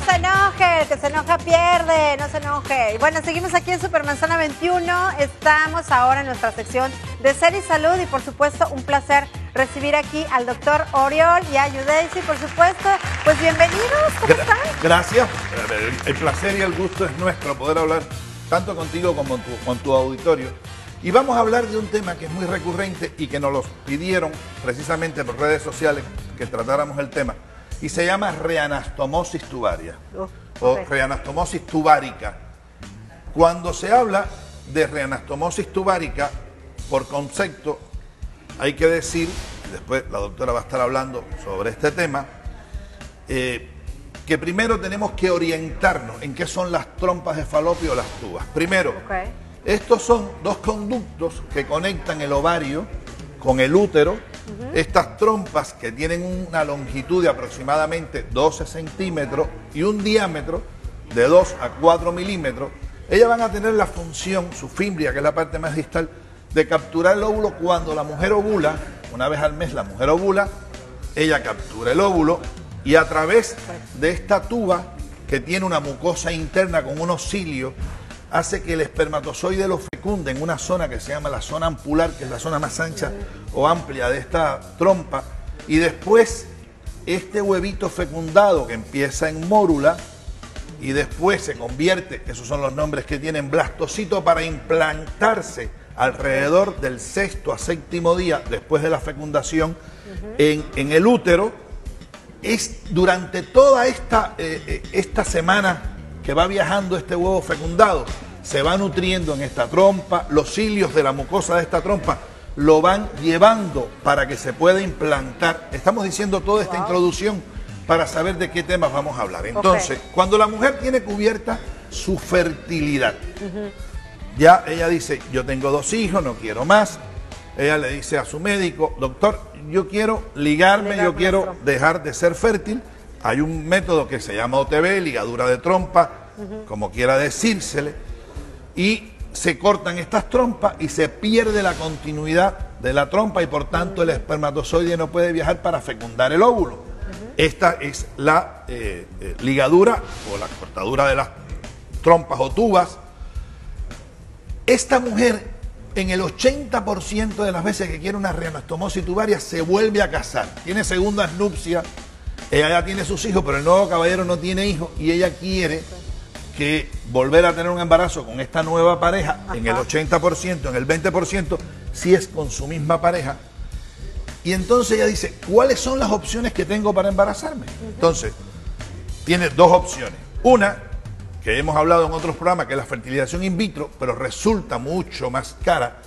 se enoje, el que se enoja pierde, no se enoje. Y bueno, seguimos aquí en Supermanzana 21, estamos ahora en nuestra sección de Ser y Salud y por supuesto un placer recibir aquí al doctor Oriol y a Yudeisi, por supuesto. Pues bienvenidos, ¿cómo están? Gracias, el placer y el gusto es nuestro poder hablar tanto contigo como con tu auditorio. Y vamos a hablar de un tema que es muy recurrente y que nos lo pidieron precisamente por redes sociales que tratáramos el tema. Y se llama reanastomosis tubaria o reanastomosis tubárica. Cuando se habla de reanastomosis tubárica, por concepto, hay que decir, y después la doctora va a estar hablando sobre este tema, que primero tenemos que orientarnos en qué son las trompas de falopio o las tubas. Primero, estos son dos conductos que conectan el ovario con el útero. Estas trompas que tienen una longitud de aproximadamente 12 centímetros y un diámetro de 2 a 4 milímetros, ellas van a tener la función, su fimbria, que es la parte más distal, de capturar el óvulo cuando la mujer ovula. Una vez al mes la mujer ovula, ella captura el óvulo y a través de esta tuba, que tiene una mucosa interna con unos cilios, hace que el espermatozoide lo fecunde en una zona que se llama la zona ampular, que es la zona más ancha o amplia de esta trompa, y después este huevito fecundado que empieza en mórula y después se convierte, esos son los nombres que tienen, blastocito, para implantarse alrededor del sexto a séptimo día después de la fecundación en el útero. Es durante toda esta semana que va viajando este huevo fecundado, se va nutriendo en esta trompa, los cilios de la mucosa de esta trompa lo van llevando para que se pueda implantar. Estamos diciendo toda esta introducción para saber de qué temas vamos a hablar. Entonces, cuando la mujer tiene cubierta su fertilidad, ya ella dice, yo tengo 2 hijos, no quiero más. Ella le dice a su médico, doctor, yo quiero ligarme, yo quiero dejar de ser fértil. Hay un método que se llama OTB, ligadura de trompa, como quiera decírsele, y se cortan estas trompas y se pierde la continuidad de la trompa y por tanto el espermatozoide no puede viajar para fecundar el óvulo. Esta es la ligadura o la cortadura de las trompas o tubas. Esta mujer, en el 80% de las veces que quiere una reanastomosis tubaria, se vuelve a casar, tiene segundas nupcias. Ella ya tiene sus hijos, pero el nuevo caballero no tiene hijos y ella quiere que volver a tener un embarazo con esta nueva pareja, en el 80%, en el 20%, si es con su misma pareja. Y entonces ella dice, ¿cuáles son las opciones que tengo para embarazarme? Entonces, tiene 2 opciones. Una, que hemos hablado en otros programas, que es la fertilización in vitro, pero resulta mucho más cara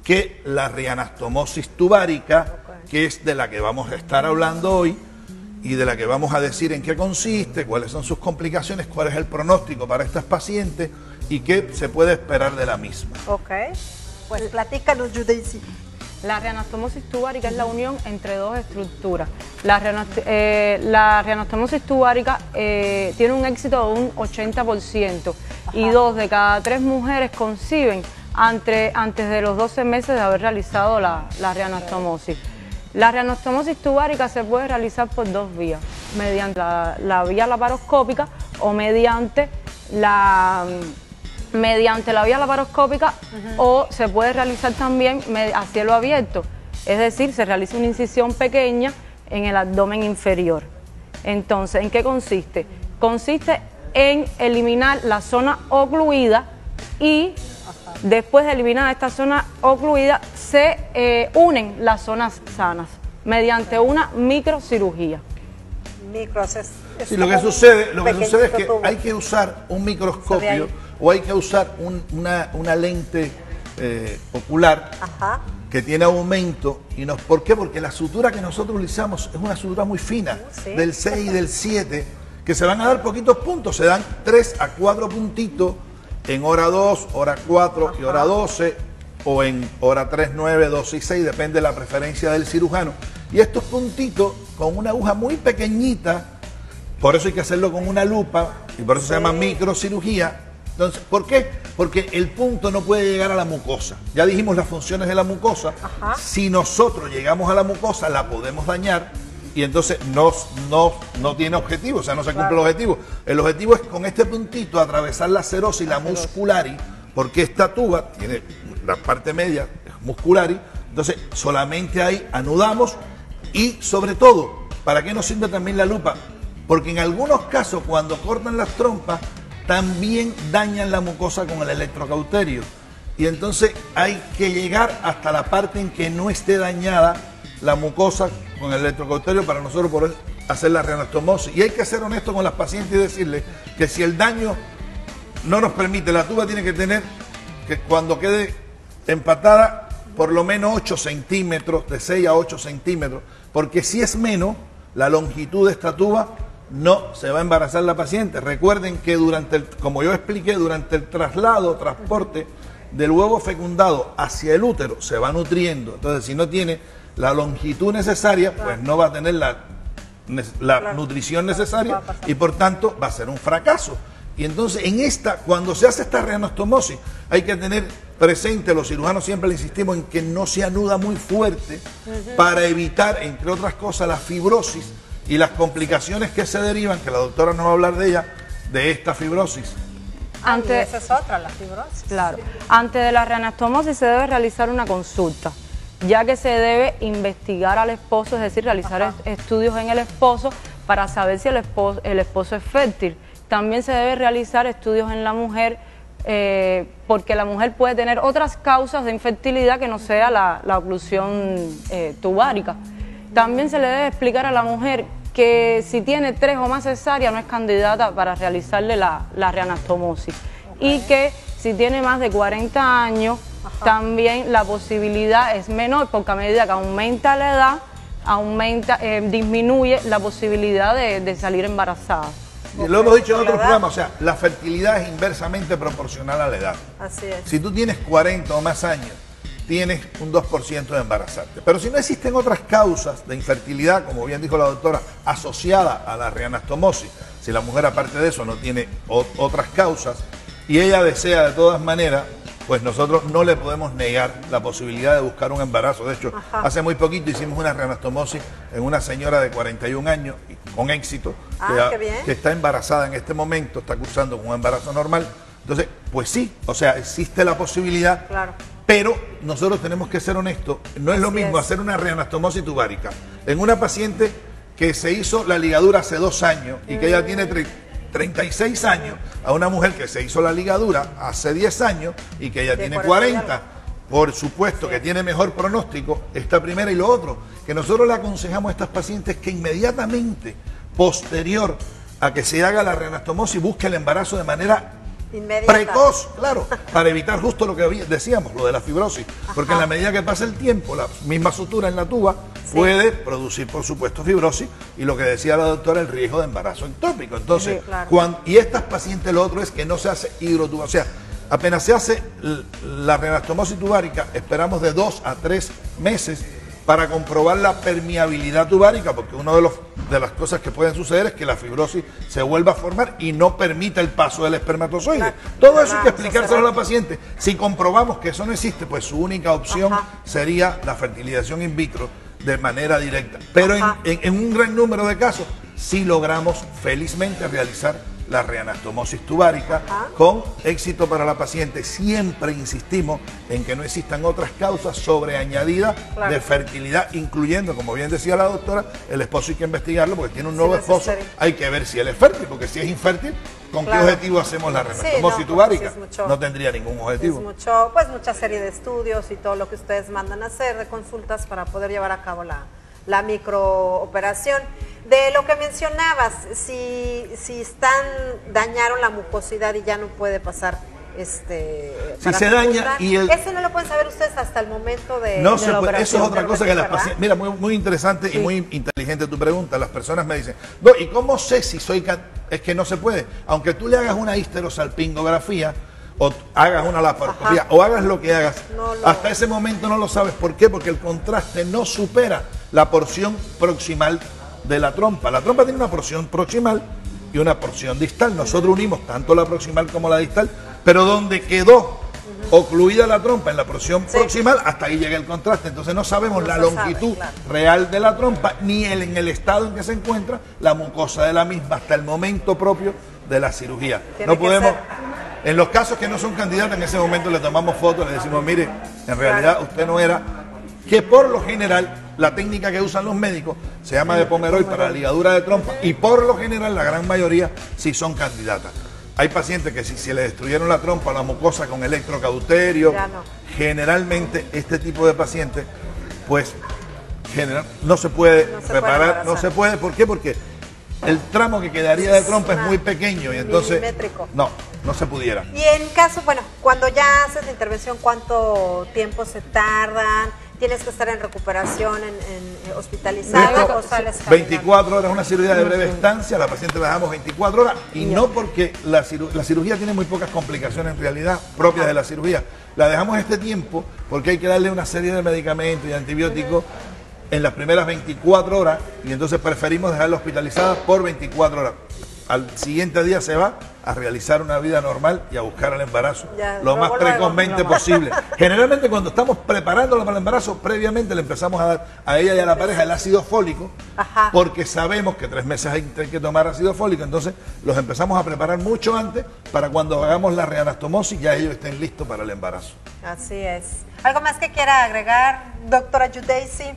que la reanastomosis tubárica, que es de la que vamos a estar hablando hoy, y de la que vamos a decir en qué consiste, cuáles son sus complicaciones, cuál es el pronóstico para estas pacientes y qué se puede esperar de la misma. Pues platícanos, Yudeisi. La reanastomosis tubárica es la unión entre 2 estructuras. La reanastomosis tubárica tiene un éxito de un 80% y 2 de cada 3 mujeres conciben antes de los 12 meses de haber realizado la reanastomosis. La reanastomosis tubárica se puede realizar por 2 vías, mediante la vía laparoscópica o mediante la vía laparoscópica, o se puede realizar también a cielo abierto, es decir, se realiza una incisión pequeña en el abdomen inferior. Entonces, ¿en qué consiste? Consiste en eliminar la zona ocluida y después de eliminar esta zona ocluida, se unen las zonas sanas mediante una microcirugía. Sí, lo que sucede es que hay que usar un microscopio o hay que usar una lente ocular que tiene aumento. ¿Por qué? Porque la sutura que nosotros utilizamos es una sutura muy fina, del 6 y del 7, que se van a dar poquitos puntos, se dan 3 a 4 puntitos en hora 2, hora 4 y hora 12, o en hora 3, 9, 12 y 6, depende de la preferencia del cirujano. Y estos puntitos, con una aguja muy pequeñita, por eso hay que hacerlo con una lupa, y por eso se llama microcirugía. Entonces, ¿por qué? Porque el punto no puede llegar a la mucosa. Ya dijimos las funciones de la mucosa. Si nosotros llegamos a la mucosa, la podemos dañar y entonces no tiene objetivo, o sea, no se cumple el objetivo. El objetivo es con este puntito atravesar la serosis, la muscularis, porque esta tuba tiene la parte media muscularis, entonces solamente ahí anudamos y sobre todo, ¿para qué nos sirve también la lupa? Porque en algunos casos cuando cortan las trompas también dañan la mucosa con el electrocauterio y entonces hay que llegar hasta la parte en que no esté dañada la mucosa con el electrocauterio para nosotros poder hacer la reanastomosis. Y hay que ser honesto con las pacientes y decirles que si el daño no nos permite, la tuba tiene que tener, que cuando quede empatada, por lo menos 8 centímetros, de 6 a 8 centímetros, porque si es menos, la longitud de esta tuba no se va a embarazar la paciente. Recuerden que como yo expliqué, durante el transporte del huevo fecundado hacia el útero se va nutriendo. Entonces, si no tiene la longitud necesaria, pues no va a tener la nutrición necesaria y por tanto va a ser un fracaso. Y entonces cuando se hace esta reanastomosis, hay que tener presente, los cirujanos siempre le insistimos en que no se anuda muy fuerte para evitar, entre otras cosas, la fibrosis y las complicaciones que se derivan, que la doctora nos va a hablar de ella, de esta fibrosis. Esa es otra, la fibrosis. Claro. Antes de la reanastomosis se debe realizar una consulta, ya que se debe investigar al esposo, es decir, realizar estudios en el esposo para saber si el esposo es fértil. También se debe realizar estudios en la mujer, porque la mujer puede tener otras causas de infertilidad que no sea la oclusión tubárica. También se le debe explicar a la mujer que si tiene 3 o más cesáreas no es candidata para realizarle la reanastomosis. Y que si tiene más de 40 años, también la posibilidad es menor, porque a medida que aumenta la edad, disminuye la posibilidad de salir embarazada. Y lo hemos dicho en otros programas, o sea, la fertilidad es inversamente proporcional a la edad. Así es. Si tú tienes 40 o más años, tienes un 2% de embarazarte. Pero si no existen otras causas de infertilidad, como bien dijo la doctora, asociada a la reanastomosis, si la mujer aparte de eso no tiene otras causas y ella desea de todas maneras, pues nosotros no le podemos negar la posibilidad de buscar un embarazo. De hecho, hace muy poquito hicimos una reanastomosis en una señora de 41 años, con éxito, que está embarazada en este momento, está cursando con un embarazo normal. Entonces, pues sí, o sea, existe la posibilidad, pero nosotros tenemos que ser honestos. No es lo mismo hacer una reanastomosis tubárica en una paciente que se hizo la ligadura hace 2 años y que ella tiene 36 años, a una mujer que se hizo la ligadura hace 10 años y que ella tiene 40. Por supuesto que tiene mejor pronóstico esta primera, y lo otro, que nosotros le aconsejamos a estas pacientes que inmediatamente, posterior a que se haga la reanastomosis, busque el embarazo de manera inmediata, precoz, claro, para evitar justo lo que decíamos, lo de la fibrosis, porque en la medida que pasa el tiempo, la misma sutura en la tuba puede producir, por supuesto, fibrosis, y lo que decía la doctora, el riesgo de embarazo ectópico. Entonces, y estas pacientes, lo otro es que no se hace hidrotuba, o sea, apenas se hace la reanastomosis tubárica, esperamos de 2 a 3 meses para comprobar la permeabilidad tubárica, porque una de las cosas que pueden suceder es que la fibrosis se vuelva a formar y no permita el paso del espermatozoide. Todo eso hay que explicárselo a la paciente. Si comprobamos que eso no existe, pues su única opción sería la fertilización in vitro de manera directa. Pero en un gran número de casos sí logramos felizmente realizar la reanastomosis tubárica con éxito para la paciente. Siempre insistimos en que no existan otras causas sobreañadidas de fertilidad, incluyendo, como bien decía la doctora, el esposo. Hay que investigarlo porque tiene un nuevo esposo, hay que ver si él es fértil, porque si es infértil, ¿con qué objetivo hacemos la reanastomosis tubárica? No tendría ningún objetivo. Mucha serie de estudios y todo lo que ustedes mandan a hacer, de consultas para poder llevar a cabo la microoperación. De lo que mencionabas, si dañaron la mucosidad y ya no puede pasar si se daña y ese no lo pueden saber ustedes hasta el momento de la operación. Eso es otra cosa que las pacientes, mira, muy interesante y muy inteligente tu pregunta. Las personas me dicen, no, ¿y cómo sé si es que no se puede? Aunque tú le hagas una histerosalpingografía o hagas una laparoscopia o hagas lo que hagas, hasta ese momento no lo sabes. ¿Por qué? Porque el contraste no supera la porción proximal de la trompa. La trompa tiene una porción proximal y una porción distal. Nosotros unimos tanto la proximal como la distal, pero donde quedó ocluida la trompa en la porción proximal, hasta ahí llega el contraste. Entonces no sabemos la longitud real de la trompa, ni en el estado en que se encuentra la mucosa de la misma hasta el momento propio de la cirugía. No podemos, en los casos que no son candidatas, en ese momento le tomamos fotos, le decimos, mire, en realidad usted no era, que por lo general la técnica que usan los médicos se llama de Pomeroy para la ligadura de trompa, y por lo general la gran mayoría sí son candidatas. Hay pacientes que si se le destruyeron la trompa o la mucosa con electrocauterio, generalmente este tipo de pacientes, pues no se puede reparar, no se puede. ¿Por qué? Porque el tramo que quedaría de trompa es muy pequeño y entonces no se pudiera. Y en caso, bueno, cuando ya haces la intervención, ¿cuánto tiempo se tardan? ¿Tienes que estar en recuperación, hospitalizada o sales caminando? 24 horas, una cirugía de breve estancia, la paciente la dejamos 24 horas y no porque la cirugía tiene muy pocas complicaciones en realidad propias de la cirugía. La dejamos este tiempo porque hay que darle una serie de medicamentos y antibióticos en las primeras 24 horas y entonces preferimos dejarla hospitalizada por 24 horas. Al siguiente día se va a realizar una vida normal y a buscar el embarazo lo más precozmente posible. Generalmente cuando estamos preparándola para el embarazo, previamente le empezamos a dar a ella y a la pareja el ácido fólico, porque sabemos que 3 meses hay que tomar ácido fólico, entonces los empezamos a preparar mucho antes para cuando hagamos la reanastomosis ya ellos estén listos para el embarazo. Así es. ¿Algo más que quiera agregar, doctora Yudeisi?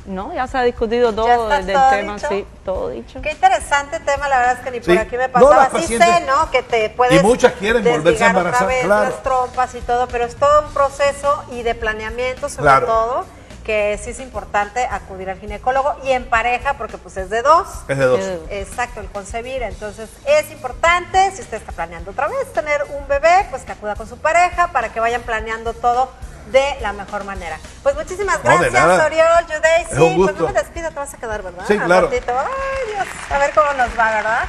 No, ya se ha discutido todo del tema, dicho? Sí, todo dicho. Qué interesante tema, la verdad es que ni por aquí me pasaba. No, sí sé, ¿no? Que te puedes y muchas quieren volverse a embarazar, las trompas y todo, pero es todo un proceso y de planeamiento sobre todo, que sí es importante acudir al ginecólogo y en pareja, porque pues es de dos. Es de dos. Exacto, el concebir. Entonces es importante, si usted está planeando otra vez tener un bebé, pues que acuda con su pareja para que vayan planeando todo de la mejor manera. Pues muchísimas gracias, Oriol, Yudeisi. Es un gusto. Pues no me despido, te vas a quedar, ¿verdad? Sí, claro. Ay, Dios, a ver cómo nos va, ¿verdad?